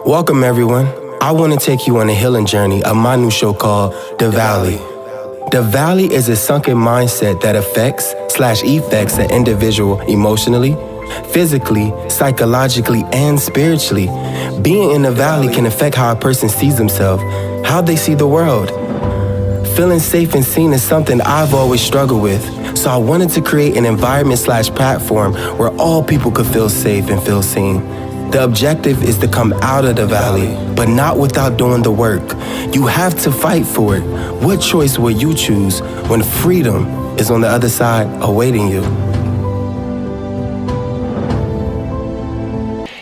Welcome, everyone. I want to take you on a healing journey of my new show called The Valley. The Valley is a sunken mindset that affects/effects an individual emotionally, physically, psychologically, and spiritually. Being in the valley can affect how a person sees themselves, how they see the world. Feeling safe and seen is something I've always struggled with, so I wanted to create an environment/platform where all people could feel safe and feel seen. The objective is to come out of the valley, but not without doing the work. You have to fight for it. What choice will you choose when freedom is on the other side awaiting you?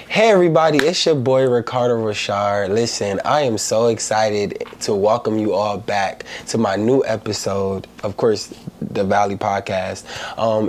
Hey everybody, it's your boy Ricardo Rashard. Listen, I am so excited to welcome you all back to my new episode, of course, the Valley Podcast.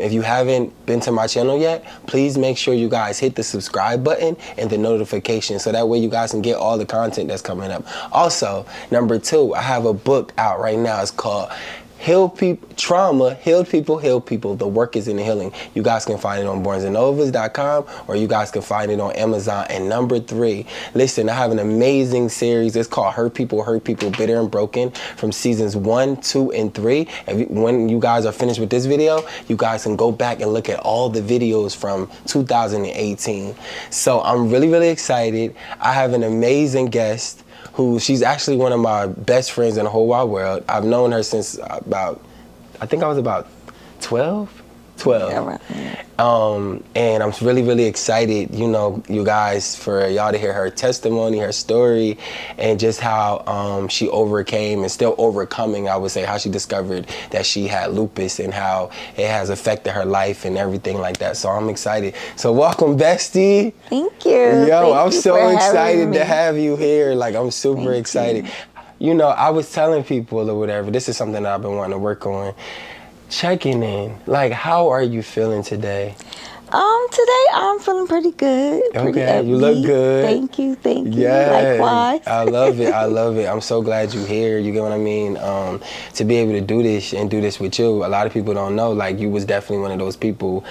If you haven't been to my channel yet, please make sure you guys hit the subscribe button and the notification so that way you guys can get all the content that's coming up. Also, number 2, I have a book out right now. It's called Heal People, Trauma, Healed People, Heal People. The work is in the healing. You guys can find it on barnesandnovas.com or you guys can find it on Amazon. And number 3, listen, I have an amazing series. It's called Hurt People, Bitter and Broken from seasons 1, 2, and 3. When you guys are finished with this video, you guys can go back and look at all the videos from 2018. So I'm really, really excited. I have an amazing guest who she's actually one of my best friends in the whole wide world. I've known her since I think I was about 12. Yeah, right. And I'm really, really excited, you guys, for y'all to hear her testimony, her story, and just how she overcame and still overcoming, I would say, how she discovered that she had lupus and how it has affected her life and everything like that. So I'm excited. So welcome, bestie. Thank you. I'm so excited to have you here. Like, I'm super excited. I was telling people or whatever, this is something that I've been wanting to work on. Checking in. Like, how are you feeling today? Today I'm feeling pretty good. Okay, you look good. Thank you. Yeah, likewise. I love it. I'm so glad you're here. You get what I mean? To be able to do this and do this with you. A lot of people don't know, like, you was definitely one of those people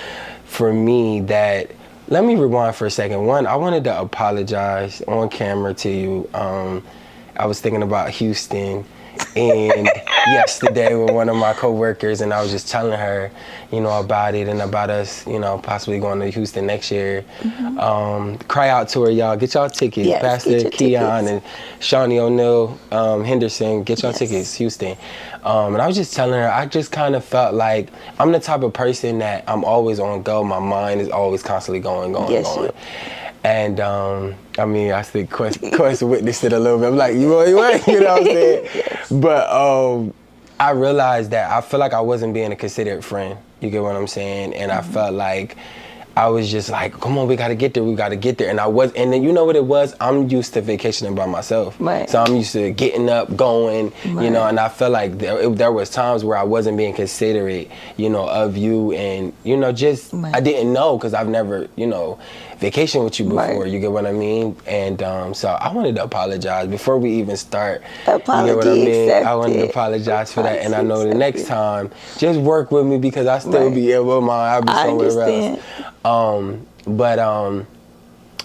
for me that, let me rewind for a second. One, I wanted to apologize on camera to you. I was thinking about Houston and yesterday with one of my coworkers, and I was just telling her, about it and about us, possibly going to Houston next year. Mm-hmm. Cry Out tour, y'all. Get y'all tickets. Yes, Pastor Keon and Shawnee O'Neal Henderson, get y'all tickets, Houston. And I was just telling her, I just kind of felt like I'm the type of person that I'm always on go. My mind is always constantly going. And I think Quest witnessed it a little bit. I'm like, you know what I'm saying? Yes. But I realized that I feel like I wasn't being a considerate friend. You get what I'm saying? And I felt like I was just like, come on, we gotta get there. And and then you know what it was? I'm used to vacationing by myself. Right. So I'm used to getting up, going, right. And I felt like there was times where I wasn't being considerate, of you, and, right. I didn't know, because I've never, vacation with you before, right. You get what I mean? And so I wanted to apologize before we even start. Apology, you get what I mean? accepted. I wanted to apologize for that, and I know the next time, just work with me, because I still right. be in my mind. I'll be somewhere else.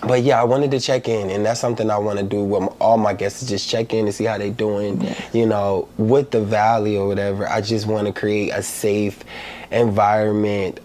But yeah, I wanted to check in, and that's something I want to do with all my guests, is just check in and see how they doing, yes. With the Valley or whatever. I just want to create a safe environment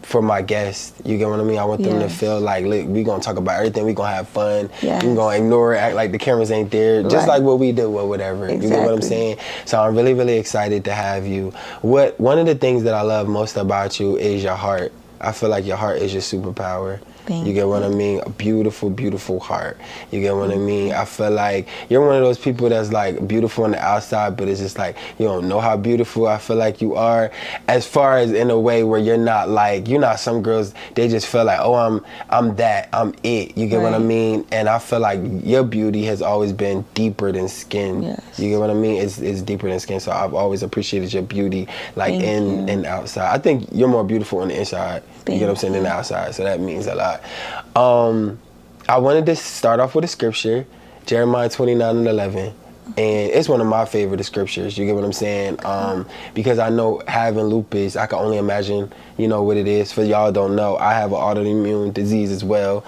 for my guests. You get what I mean? I want them to feel like, look, we gonna talk about everything, we gonna have fun, yes. we gonna ignore it, act like the cameras ain't there, just right. like what we do or whatever. Exactly. You get what I'm saying? So I'm really, really excited to have you. One of the things that I love most about you is your heart. I feel like your heart is your superpower. You get what I mean? A beautiful, beautiful heart. You get what I mean? I feel like you're one of those people that's like beautiful on the outside, but it's just like you don't know how beautiful I feel like you are. As far as in a way where you're not some girls, they just feel like, oh, I'm that, I'm it. You get what I mean? And I feel like your beauty has always been deeper than skin. Yes. You get what I mean? It's deeper than skin. So I've always appreciated your beauty, like in and outside. I think you're more beautiful on the inside. You get what I'm saying, than the outside. So that means a lot. I wanted to start off with a scripture, Jeremiah 29:11. And it's one of my favorite scriptures, you get what I'm saying? Because I know having lupus, I can only imagine, what it is. For y'all don't know, I have an autoimmune disease as well.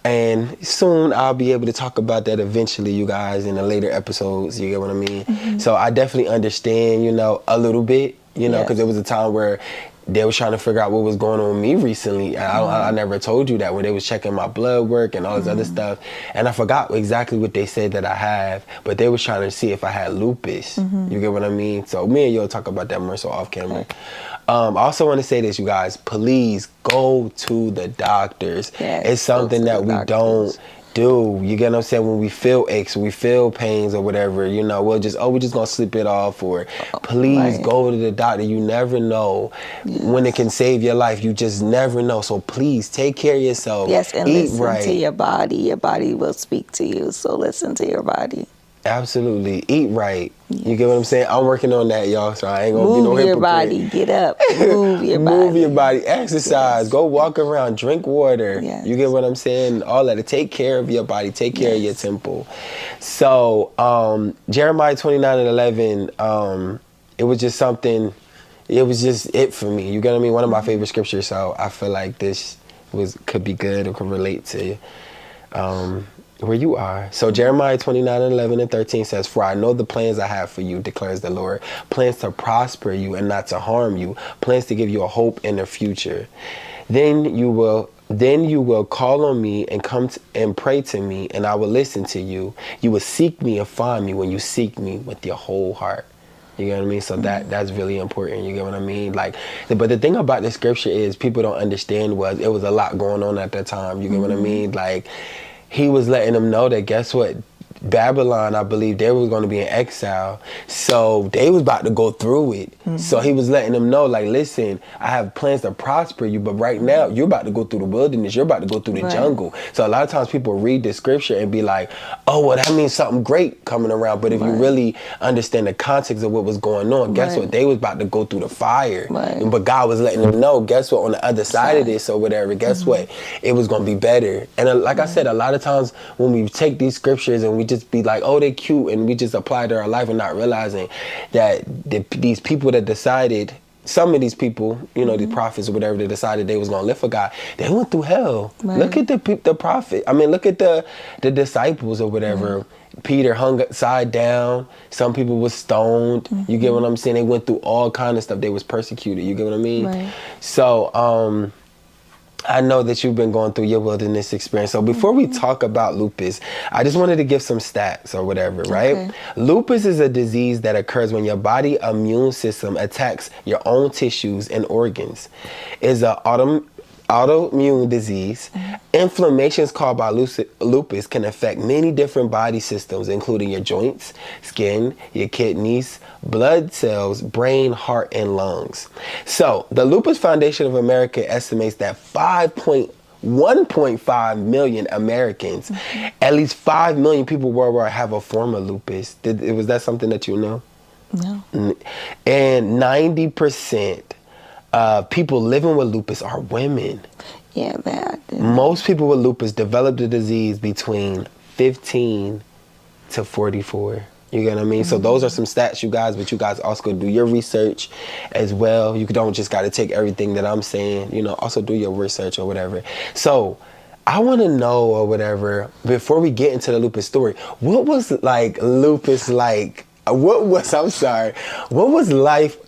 And soon I'll be able to talk about that eventually, you guys, in the later episodes. You get what I mean? So I definitely understand, a little bit, because there was a time where they was trying to figure out what was going on with me recently. And I never told you that when they was checking my blood work and all this other stuff. And I forgot exactly what they said that I have, but they was trying to see if I had lupus. You get what I mean? So me and you'll talk about that more so off camera. I also want to say this, you guys, please go to the doctors. Yes, it's something that we don't do. You get what I'm saying? When we feel aches, we feel pains or whatever, we're just gonna slip it off, or please go to the doctor. You never know when it can save your life. You just never know. So please take care of yourself. Yes, and eat listen right. to your body. Your body will speak to you. So listen to your body. Absolutely. Eat right. You get what I'm saying? I'm working on that, y'all, so I ain't gonna be no hypocrite. Move your body. Get up. Move your body. Move your body. Exercise. Yes. Go walk around. Drink water. Yes. You get what I'm saying? All that. Take care of your body. Take care of your temple. So, Jeremiah 29:11, it was just something, it was just it for me. You get what I mean? One of my favorite scriptures, so I feel like this could be good or could relate to where you are. So Jeremiah 29:11 and 13 says, "For I know the plans I have for you, declares the Lord, plans to prosper you and not to harm you, plans to give you a hope in the future. Then you will call on me and come and pray to me, and I will listen to you. You will seek me and find me when you seek me with your whole heart." You get what I mean? So that's really important. You get what I mean? But the thing about the scripture is people don't understand it was a lot going on at that time. You get what I mean? He was letting them know that, guess what? Babylon, I believe, they was going to be in exile. So they was about to go through it. So he was letting them know, listen, I have plans to prosper you, but right now you're about to go through the wilderness. You're about to go through the jungle. So a lot of times people read the scripture and be like, oh, well, that means something great coming around. But if you really understand the context of what was going on, guess what? They was about to go through the fire. But God was letting them know, guess what? On the other side of this or whatever, guess what? It was going to be better. And like I said, a lot of times when we take these scriptures and we just be like, oh, they cute, and we just apply to our life and not realizing that these people that decided, some of these people, the prophets or whatever, that decided they was going to live for God, they went through hell. Look at the prophet. I mean, look at the disciples or whatever. Peter hung upside down. Some people was stoned. You get what I'm saying? They went through all kind of stuff. They was persecuted. You get what I mean? So, I know that you've been going through your wilderness experience. So before we talk about lupus, I just wanted to give some stats or whatever, right? Okay. Lupus is a disease that occurs when your body immune system attacks your own tissues and organs. It's an autoimmune disease. Inflammations caused by lupus can affect many different body systems, including your joints, skin, your kidneys, blood cells, brain, heart, and lungs. So the Lupus Foundation of America estimates that 1.5 million Americans, at least 5 million people worldwide, have a form of lupus. Was that something that you know? No. And 90% people living with lupus are women. Yeah, bad. Most people with lupus develop the disease between 15 to 44. You get what I mean? So those are some stats, you guys, but you guys also go do your research as well. You don't just got to take everything that I'm saying, also do your research or whatever. So I want to know or whatever, before we get into the lupus story, what was lupus like? What was life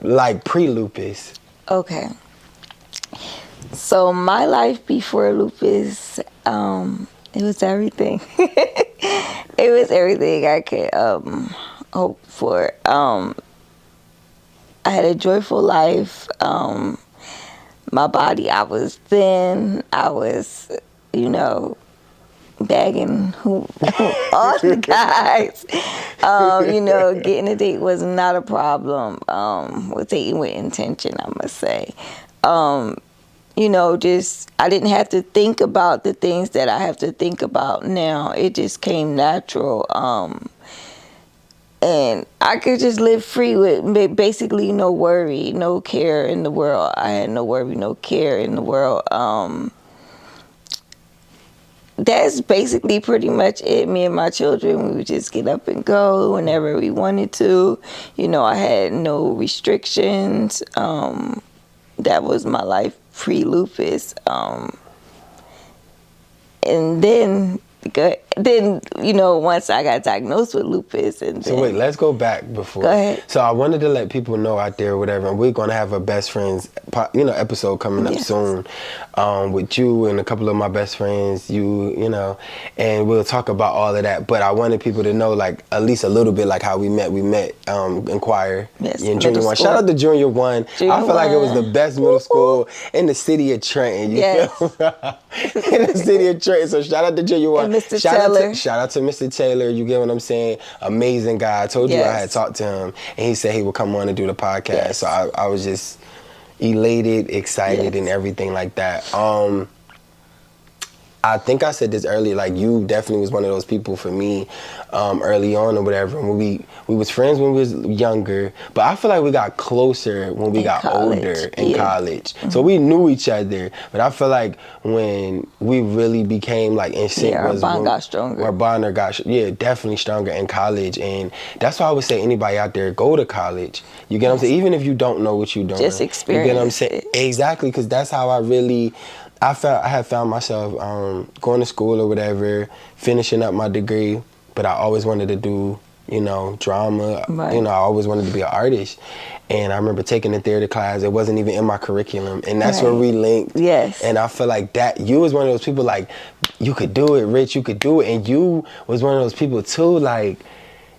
like pre-lupus? Okay. So my life before lupus, it was everything. It was everything I could hope for. I had a joyful life. My body, I was thin. I was, bagging all the guys. Getting a date was not a problem. Was dating with intention, I must say. I didn't have to think about the things that I have to think about now. It just came natural. And I could just live free with basically no worry, no care in the world. I had no worry, no care in the world. That's basically pretty much it. Me and my children, we would just get up and go whenever we wanted to. I had no restrictions. That was my life pre-lupus. and then once I got diagnosed with lupus, and So then, wait, let's go back before. Go ahead. So I wanted to let people know out there, whatever, and we're gonna have a best friends, episode coming up soon, with you and a couple of my best friends, and we'll talk about all of that. But I wanted people to know, like, at least a little bit, like how we met. We met in choir in Junior 1. Shout out to Junior 1. I feel like it was the best middle school in the city of Trenton. You feel in the city of Trenton. So shout out to Junior 1. And Mr. Taylor. Shout out to Mr. Taylor. You get what I'm saying? Amazing guy. I told you I had talked to him, and he said he would come on and do the podcast. Yes. So I was just elated, excited, and everything like that. I think I said this earlier, like, you definitely was one of those people for me early on or whatever. When we was friends when we was younger, but I feel like we got closer when we got older in college. Mm-hmm. So we knew each other, but I feel like when we really became like in sync, our bond got stronger. Our bond got definitely stronger in college. And that's why I would say anybody out there, go to college. You get what I'm saying? Even if you don't know what you're doing. Just experience. You get what I'm saying? Exactly, because that's how I had found myself going to school or whatever, finishing up my degree, but I always wanted to do, drama. Right. I always wanted to be an artist. And I remember taking a theater class. It wasn't even in my curriculum. And that's where we linked. Yes. And I feel like that you was one of those people, like, you could do it, Rich, you could do it. And you was one of those people too, like,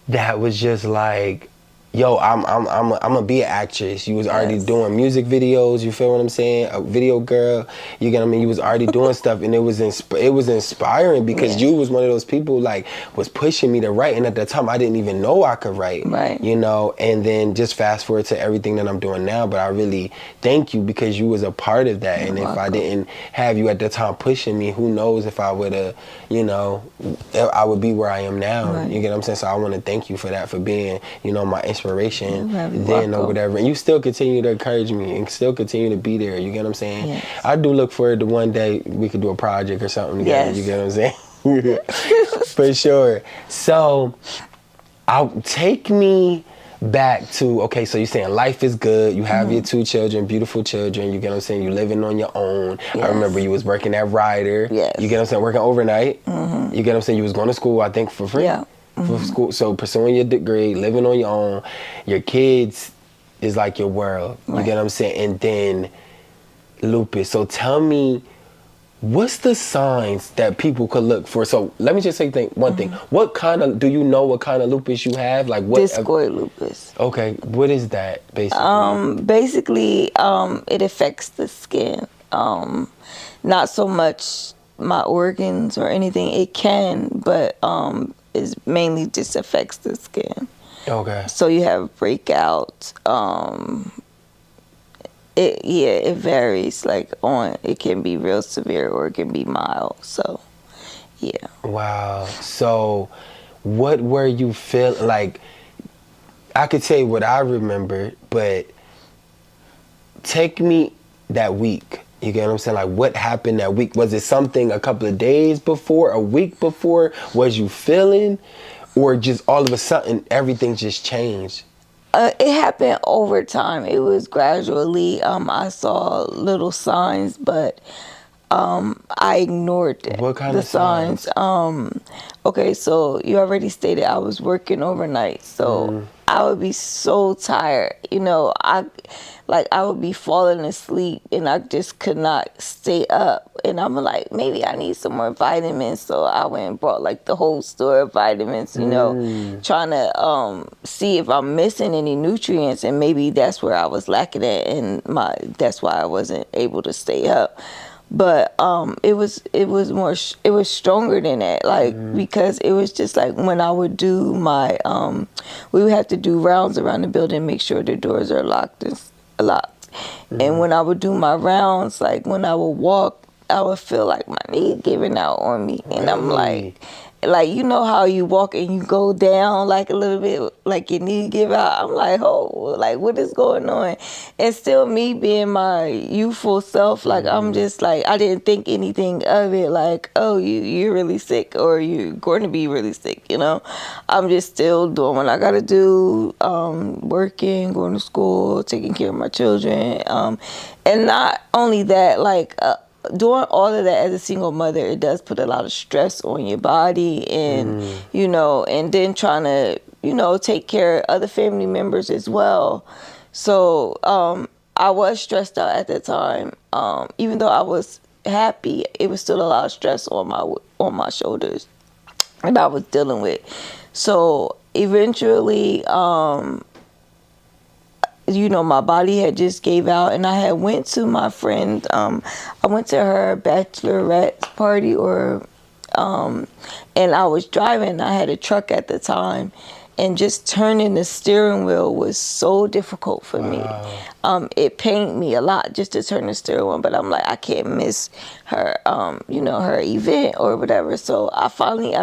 that was just like, yo, I'm gonna be an actress. You was already doing music videos. You feel what I'm saying? A video girl. You get what I mean? You was already doing stuff, and it was inspiring because you was one of those people, like, was pushing me to write. And at that time, I didn't even know I could write. Right. And then just fast forward to everything that I'm doing now. But I really thank you because you was a part of that. And if I didn't have you at the time pushing me, who knows if I would have, I would be where I am now. Right. You get what I'm saying? So I want to thank you for that, for being, my inspiration then or whatever. And you still continue to encourage me and still continue to be there. You get what I'm saying? Yes. I do look forward to one day we could do a project or something together. Yes. You get what I'm saying? For sure. So take me back to, okay, so you're saying life is good. You have your 2 children, beautiful children. You get what I'm saying? You're living on your own. Yes. I remember you was working at Ryder. Yes. You get what I'm saying? Working overnight. Mm-hmm. You get what I'm saying? You was going to school, I think, for free. Yeah. For school, so pursuing your degree, living on your own, your kids is like your world. You get what I'm saying? And then lupus. So tell me, what's the signs that people could look for? So let me just say one thing. Do you know what kind of lupus you have? Like what? Discoid lupus. Okay, what is that basically? Basically, it affects the skin. Not so much my organs or anything. It can, but it mainly just affects the skin. Okay. So you have breakouts. It varies. Like it can be real severe or it can be mild. So, yeah. Wow. So, what were you feeling like? I could tell you what I remember, but take me that week. You get what I'm saying? Like, what happened that week? Was it something a couple of days before, a week before? Was you feeling? Or just all of a sudden, everything just changed? It happened over time. It was gradually. I saw little signs, but I ignored What kind of signs? Okay, so you already stated I was working overnight, so I would be so tired. I would be falling asleep, and I just could not stay up. And I'm like, maybe I need some more vitamins. So I went and bought like the whole store of vitamins, trying to see if I'm missing any nutrients, and maybe that's where I was lacking at, and that's why I wasn't able to stay up. But it was stronger than that, because it was just like when I would do my we would have to do rounds around the building, make sure the doors are locked. And when I would do my rounds, like when I would walk, I would feel like my knee giving out on me, and I'm like you know how you walk and you go down like a little bit, like your knee give out. I'm like, oh, like what is going on? And still me being my youthful self, like I'm just like, I didn't think anything of it, like, oh, you're really sick or you're going to be really sick, I'm just still doing what I gotta do, working, going to school, taking care of my children, and not only that, like doing all of that as a single mother, it does put a lot of stress on your body, and you know, and then trying to, you know, take care of other family members as well. So I was stressed out at that time. Even though I was happy, it was still a lot of stress on my shoulders, and I was dealing with. So eventually, you know, my body had just gave out, and I had went to my friend. I went to her bachelorette party, and I was driving. I had a truck at the time, and just turning the steering wheel was so difficult for me. It pained me a lot just to turn the steering wheel, but I'm like, I can't miss her, you know, her event or whatever. So I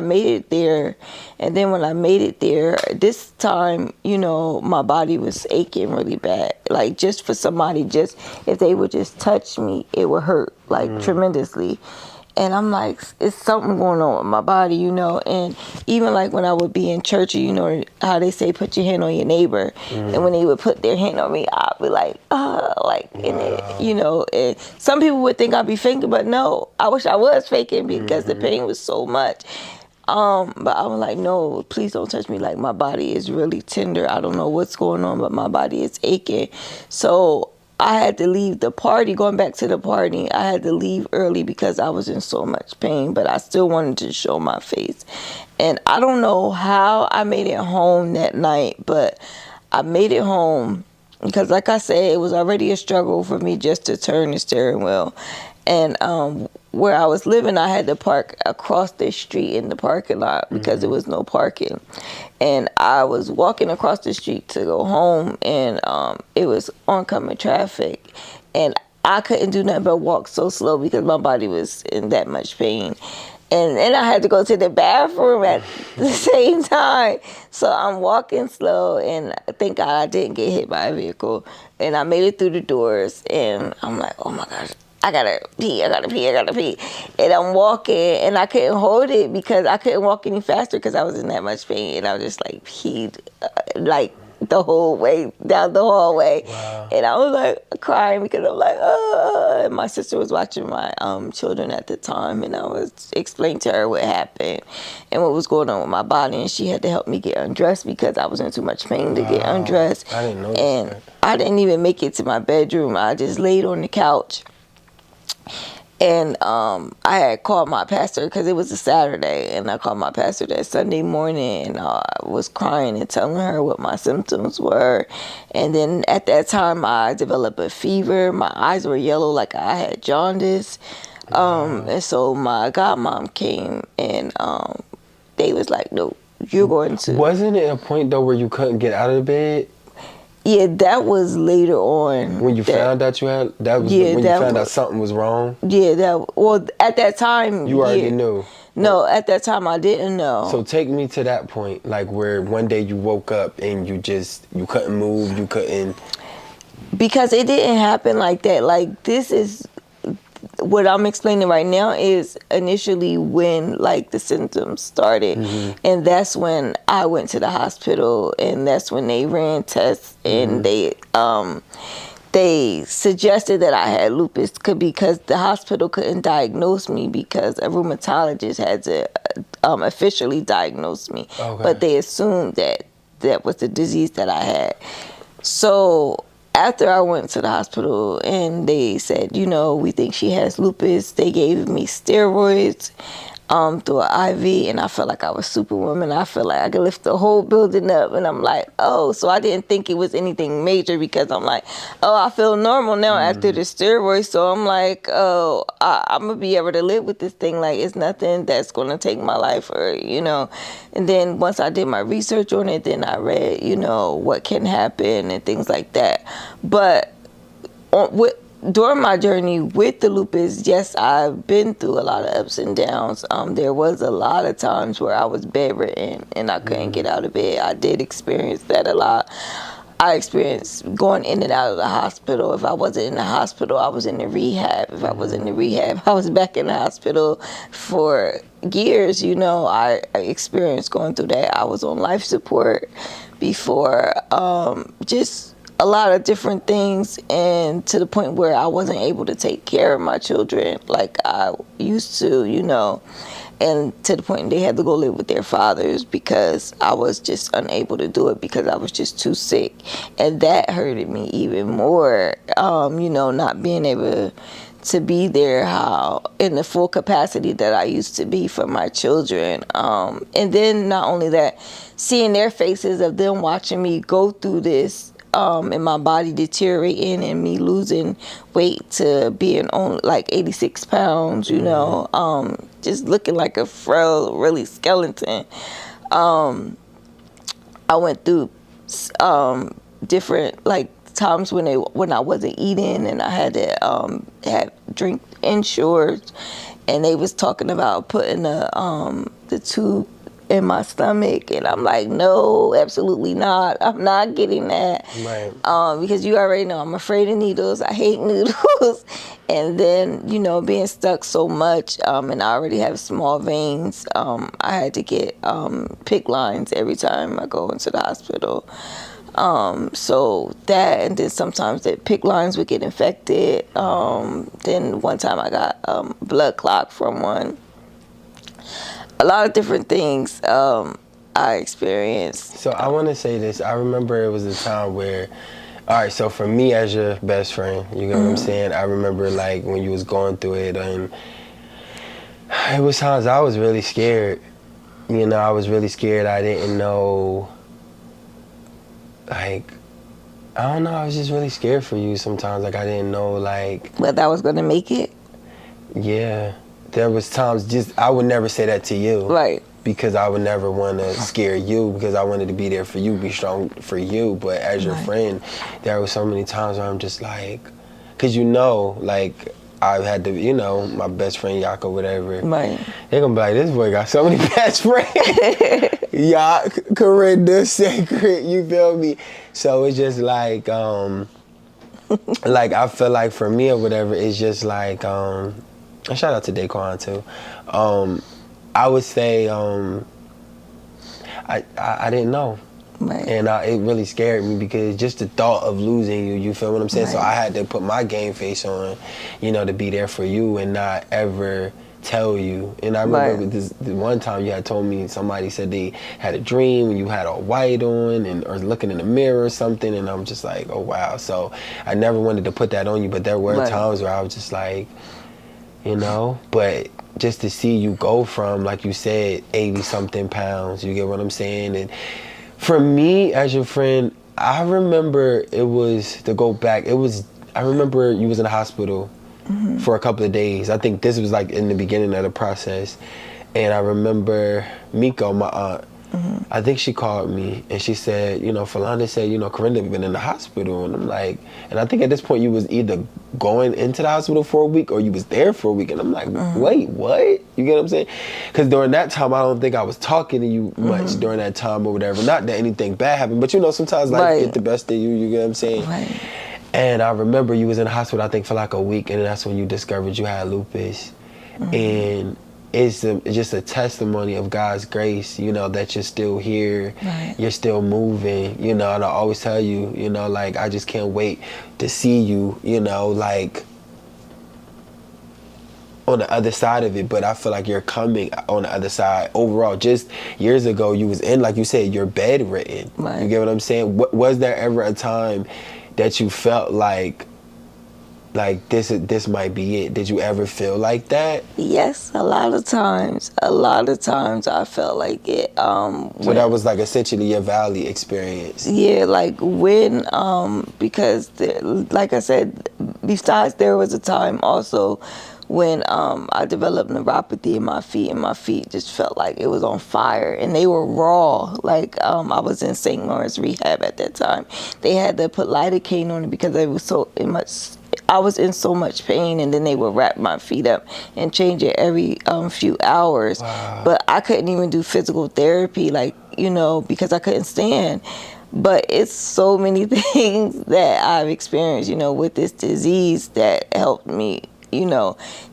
made it there. And then when I made it there, this time, you know, my body was aching really bad. Like, just for somebody, just if they would just touch me, it would hurt like tremendously. And I'm like, it's something going on with my body, you know. And even like when I would be in church, you know how they say, put your hand on your neighbor. And when they would put their hand on me, I'd be like, and it, you know. And some people would think I'd be faking, but no, I wish I was faking because the pain was so much. But I was like, no, please don't touch me. Like, my body is really tender. I don't know what's going on, but my body is aching. So I had to leave the party, going back to the party. I had to leave early because I was in so much pain, but I still wanted to show my face. And I don't know how I made it home that night, but I made it home because, like I said, it was already a struggle for me just to turn the steering wheel. And where I was living, I had to park across the street in the parking lot because there was no parking. And I was walking across the street to go home, and it was oncoming traffic. And I couldn't do nothing but walk so slow because my body was in that much pain. And then I had to go to the bathroom at the same time. So I'm walking slow, and thank God I didn't get hit by a vehicle. And I made it through the doors, and I'm like, oh my gosh, I gotta pee. And I'm walking, and I couldn't hold it because I couldn't walk any faster because I was in that much pain. And I was just like peed, like the whole way down the hallway. Wow. And I was like crying because I'm like, and my sister was watching my children at the time, and I was explaining to her what happened and what was going on with my body, and she had to help me get undressed because I was in too much pain to get undressed. I didn't know and that. I didn't even make it to my bedroom. I just laid on the couch. And I had called my pastor because it was a Saturday, and I called my pastor that Sunday morning, and I was crying and telling her what my symptoms were. And then at that time, I developed a fever. My eyes were yellow like I had jaundice. And so my godmom came, and they was like, no, you're going to... Wasn't it a point, though, where you couldn't get out of the bed? Yeah, that was later on. When you found out you had, that was when you found out something was wrong? Yeah, at that time... You already knew? No, at that time I didn't know. So take me to that point, like where one day you woke up and you couldn't move, you couldn't... Because it didn't happen like that. Like, this is... What I'm explaining right now is initially when, like, the symptoms started. And that's when I went to the hospital, and that's when they ran tests, and they suggested that I had lupus because the hospital couldn't diagnose me because a rheumatologist had to officially diagnose me. Okay. But they assumed that was the disease that I had. So after I went to the hospital and they said, you know, we think she has lupus, they gave me steroids through an IV, and I felt like I was Superwoman. I felt like I could lift the whole building up, and I'm like, oh, so I didn't think it was anything major because I'm like, oh, I feel normal now after the steroids, so I'm like, oh, I'm going to be able to live with this thing. Like, it's nothing that's going to take my life, or, you know. And then once I did my research on it, then I read, you know, what can happen and things like that. But during my journey with the lupus, yes, I've been through a lot of ups and downs. There was a lot of times where I was bedridden and I couldn't get out of bed. I did experience that a lot. I experienced going in and out of the hospital. If I wasn't in the hospital, I was in the rehab. If I was in the rehab, I was back in the hospital for years. You know, I experienced going through that. I was on life support before, just a lot of different things, and to the point where I wasn't able to take care of my children like I used to, and to the point they had to go live with their fathers because I was just unable to do it because I was just too sick. And that hurted me even more, not being able to be there how in the full capacity that I used to be for my children. And then not only that, seeing their faces of them watching me go through this, and my body deteriorating and me losing weight to being on like 86 pounds, just looking like a frail, really skeleton. I went through different like times when I wasn't eating and I had to have drink insurance, and they was talking about putting the tube in my stomach, and I'm like, no, absolutely not. I'm not getting that. Right. Because you already know I'm afraid of needles. I hate needles. And then, being stuck so much, and I already have small veins, I had to get PICC lines every time I go into the hospital. So that, and then sometimes the PICC lines would get infected. Then one time I got blood clot from one. A lot of different things I experienced. So I want to say this. I remember it was a time where, all right, so for me as your best friend, you know what I'm saying? I remember like when you was going through it, and it was times I was really scared. I was really scared. I didn't know, like, I don't know. I was just really scared for you sometimes. Like I didn't know, like. Whether I was going to make it? Yeah. There was times I would never say that to you. Right. Because I would never want to scare you, because I wanted to be there for you, be strong for you. But as your friend, there were so many times where I'm just like, because like, I've had to, my best friend, Yak or whatever. Right. They're going to be like, this boy got so many best friends. Yak, Corinda, Sacred, you feel me? So it's just like, like, I feel like for me or whatever, it's just like, and shout out to Daquan too. I would say I didn't know. Right. And it really scared me because just the thought of losing you feel what I'm saying? Right. So I had to put my game face on, to be there for you and not ever tell you. And I remember this one time you had told me, somebody said they had a dream and you had all white on or looking in the mirror or something, and I'm just like, oh wow. So I never wanted to put that on you, but there were times where I was just like, but just to see you go from, like you said, 80-something pounds, you get what I'm saying? And for me, as your friend, I remember I remember you was in the hospital for a couple of days. I think this was like in the beginning of the process. And I remember Miko, my aunt, I think she called me and she said, Philanda said, Corinda been in the hospital. And I'm like, and I think at this point you was either going into the hospital for a week or you was there for a week. And I'm like, wait, what? You get what I'm saying? Because during that time, I don't think I was talking to you much during that time or whatever. Not that anything bad happened, but sometimes life get the best of you, you get what I'm saying? Right. And I remember you was in the hospital, I think for like a week, and that's when you discovered you had lupus. And it's just a testimony of God's grace, that you're still here, you're still moving, and I always tell you, like, I just can't wait to see you, like, on the other side of it. But I feel like you're coming on the other side. Overall, just years ago, you was in, like you said, you're bedridden. Right. You get what I'm saying? Was there ever a time that you felt like this might be it? Did you ever feel like that? Yes, a lot of times I felt like it. So that was like essentially your valley experience. Yeah, like when, because like I said, besides there was a time also when I developed neuropathy in my feet, and my feet just felt like it was on fire, and they were raw. Like I was in St. Lawrence rehab at that time. They had to put lidocaine on it because I was in so much pain, and then they would wrap my feet up and change it every few hours. Wow. But I couldn't even do physical therapy, because I couldn't stand. But it's so many things that I've experienced, with this disease that helped me,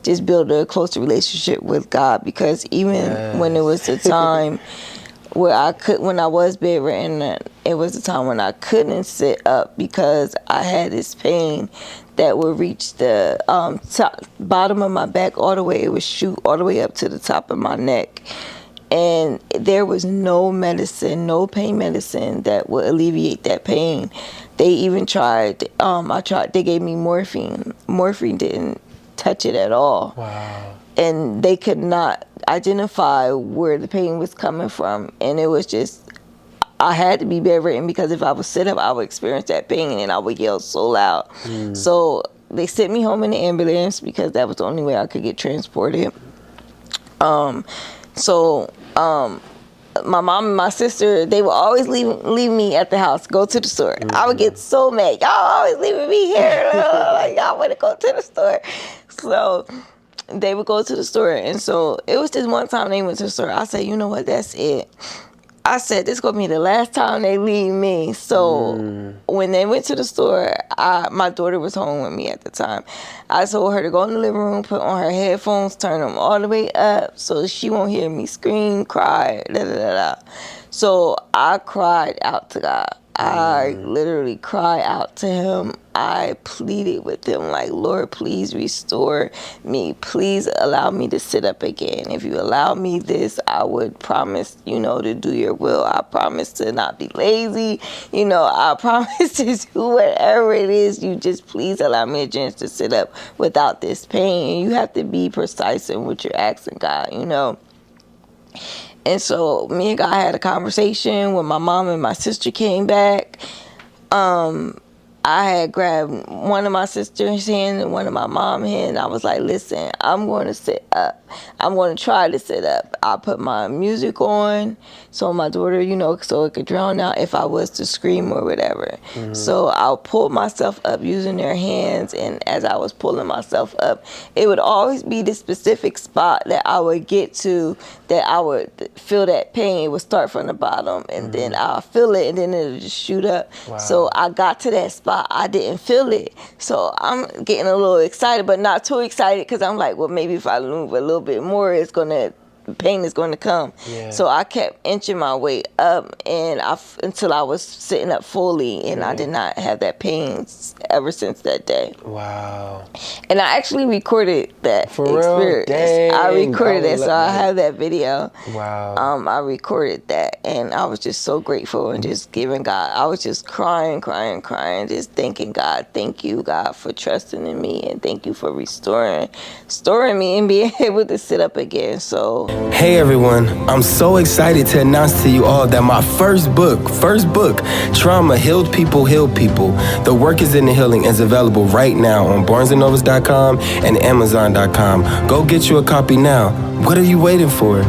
just build a closer relationship with God. Because even when it was a time when I was bedridden, it was a time when I couldn't sit up because I had this pain that would reach the bottom of my back all the way. It would shoot all the way up to the top of my neck. And there was no medicine, no pain medicine that would alleviate that pain. They even tried, they gave me morphine. Morphine didn't touch it at all. Wow. And they could not identify where the pain was coming from. And it was just, I had to be bedridden because if I would sit up, I would experience that pain and I would yell so loud. So they sent me home in the ambulance because that was the only way I could get transported. My mom and my sister, they would always leave me at the house, go to the store. I would get so mad. Y'all always leaving me here. Like, y'all want to go to the store. So they would go to the store. And so it was just one time they went to the store. I said, you know what, that's it. I said, this is going to be the last time they leave me. So when they went to the store, my daughter was home with me at the time. I told her to go in the living room, put on her headphones, turn them all the way up so she won't hear me scream, cry, da-da-da-da. So I cried out to God. I literally cried out to him. I pleaded with him like, Lord, please restore me. Please allow me to sit up again. If you allow me this, I would promise, to do your will. I promise to not be lazy. I promise to do whatever it is. You just please allow me a chance to sit up without this pain. And you have to be precise in what you're asking God, And so me and God had a conversation when my mom and my sister came back. I had grabbed one of my sister's hand and one of my mom's hand. I was like, listen, I'm going to sit up. I'm going to try to sit up. I put my music on so my daughter, so it could drown out if I was to scream or whatever. So I pulled myself up using their hands. And as I was pulling myself up, it would always be the specific spot that I would get to that I would feel that pain. It would start from the bottom and then I'll feel it and then it'll just shoot up. Wow. So I got to that spot. I didn't feel it. So I'm getting a little excited, but not too excited because I'm like, well, maybe if I move a little bit more, pain is going to come. Yeah. So I kept inching my way up until I was sitting up fully, and I did not have that pain ever since that day. Wow. And I actually recorded that experience. Real? Dang. I recorded it, so I have that video. Wow. I recorded that, and I was just so grateful and just giving God. I was just crying, just thanking God. Thank you, God, for trusting in me, and thank you for restoring me and being able to sit up again. So. Hey everyone, I'm so excited to announce to you all that my first book, Trauma Healed People Heal People, The Work is in the Healing, is available right now on barnesandnobles.com and amazon.com. Go get you a copy now. What are you waiting for?